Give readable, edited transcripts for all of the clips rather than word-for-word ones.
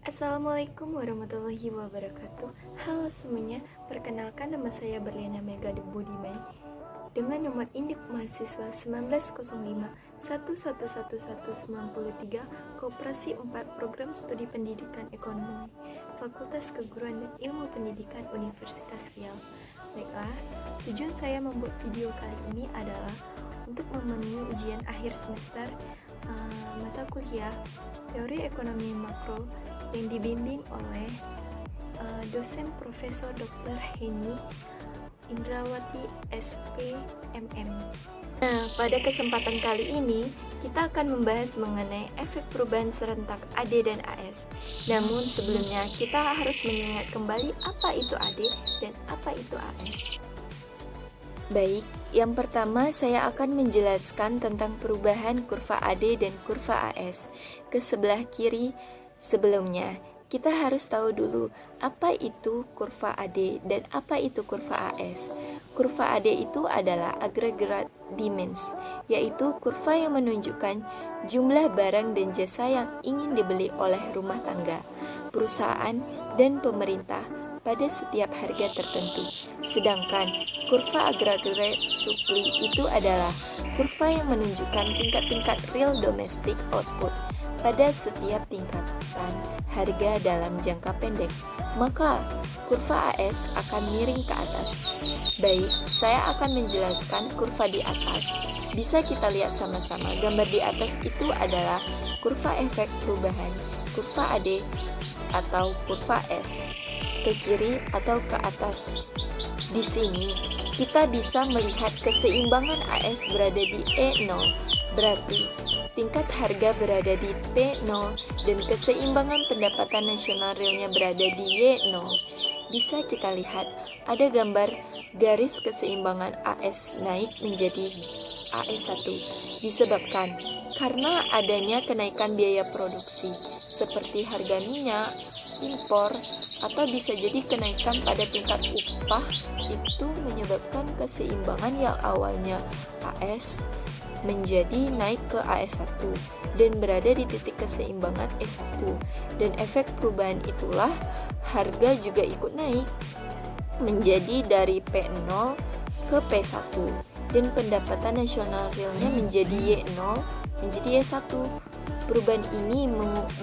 Assalamualaikum warahmatullahi wabarakatuh. Halo semuanya, perkenalkan nama saya Berliana Megade Budiman dengan nomor induk mahasiswa 1905 111193 Koperasi 4 Program Studi Pendidikan Ekonomi Fakultas Keguruan dan Ilmu Pendidikan Universitas Riau. Baiklah, tujuan saya membuat video kali ini adalah untuk memenuhi ujian akhir semester mata kuliah Teori Ekonomi Makro yang dibimbing oleh dosen Profesor Dr. Heni Indrawati SPMM. Nah, pada kesempatan kali ini kita akan membahas mengenai efek perubahan serentak AD dan AS. Namun sebelumnya kita harus mengingat kembali apa itu AD dan apa itu AS. Baik, yang pertama saya akan menjelaskan tentang perubahan kurva AD dan kurva AS ke sebelah kiri. Sebelumnya, kita harus tahu dulu apa itu kurva AD dan apa itu kurva AS. Kurva AD itu adalah aggregate demands, yaitu kurva yang menunjukkan jumlah barang dan jasa yang ingin dibeli oleh rumah tangga, perusahaan, dan pemerintah pada setiap harga tertentu. Sedangkan kurva aggregate supply itu adalah kurva yang menunjukkan tingkat-tingkat real domestic output pada setiap tingkatan harga dalam jangka pendek. Maka kurva AS akan miring ke atas. Baik, saya akan menjelaskan kurva di atas. Bisa kita lihat sama-sama. Gambar di atas itu adalah kurva efek perubahan, kurva AD atau kurva S, ke kiri atau ke atas. Di sini kita bisa melihat keseimbangan AS berada di E0, berarti tingkat harga berada di P0 dan keseimbangan pendapatan nasional realnya berada di Y0. Bisa kita lihat ada gambar garis keseimbangan AS naik menjadi AS1 disebabkan karena adanya kenaikan biaya produksi seperti harga minyak, impor, atau bisa jadi kenaikan pada tingkat upah itu menyebabkan keseimbangan yang awalnya AS menjadi naik ke AS1 dan berada di titik keseimbangan E1, dan efek perubahan itulah harga juga ikut naik menjadi dari P0 ke P1 dan pendapatan nasional realnya menjadi Y0 menjadi Y1. Perubahan ini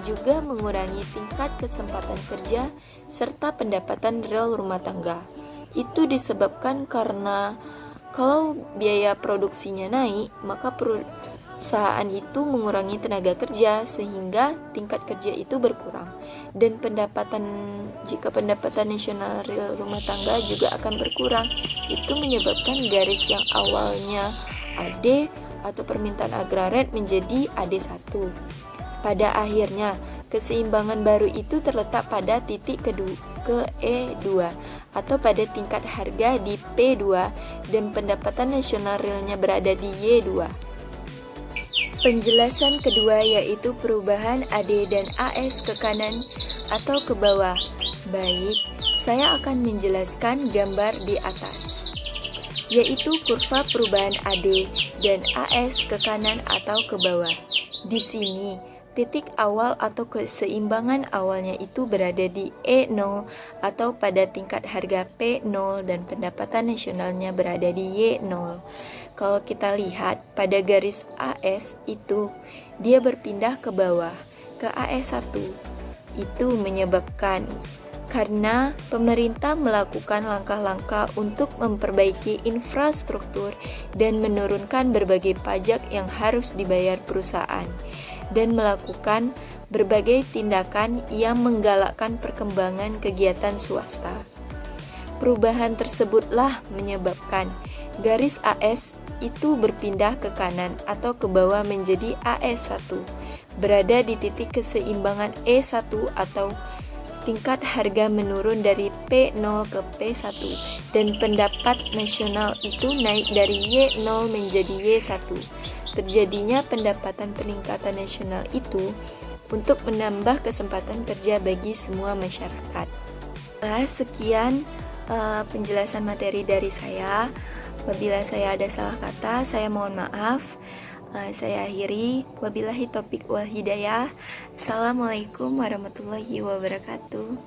juga mengurangi tingkat kesempatan kerja serta pendapatan real rumah tangga. Itu disebabkan karena kalau biaya produksinya naik, maka perusahaan itu mengurangi tenaga kerja sehingga tingkat kerja itu berkurang. Dan jika pendapatan nasional real rumah tangga juga akan berkurang, itu menyebabkan garis yang awalnya AD atau permintaan agraret menjadi AD1. Pada akhirnya, keseimbangan baru itu terletak pada titik ke E2 atau pada tingkat harga di P2 dan pendapatan nasional realnya berada di Y2. Penjelasan kedua yaitu perubahan AD dan AS ke kanan atau ke bawah. Baik, saya akan menjelaskan gambar di atas, yaitu kurva perubahan AD dan AS ke kanan atau ke bawah. Di sini, titik awal atau keseimbangan awalnya itu berada di E0 atau pada tingkat harga P0 dan pendapatan nasionalnya berada di Y0. Kalau kita lihat pada garis AS itu, dia berpindah ke bawah, ke AS1. Itu menyebabkan karena pemerintah melakukan langkah-langkah untuk memperbaiki infrastruktur dan menurunkan berbagai pajak yang harus dibayar perusahaan, dan melakukan berbagai tindakan yang menggalakkan perkembangan kegiatan swasta. Perubahan tersebutlah menyebabkan garis AS itu berpindah ke kanan atau ke bawah menjadi AS1, berada di titik keseimbangan E1 atau tingkat harga menurun dari P0 ke P1 dan pendapat nasional itu naik dari Y0 menjadi Y1. Terjadinya pendapatan peningkatan nasional itu untuk menambah kesempatan kerja bagi semua masyarakat. Sekian penjelasan materi dari saya. Apabila saya ada salah kata, saya mohon maaf. Saya akhiri. Wabillahi taufiq wal hidayah. Assalamualaikum warahmatullahi wabarakatuh.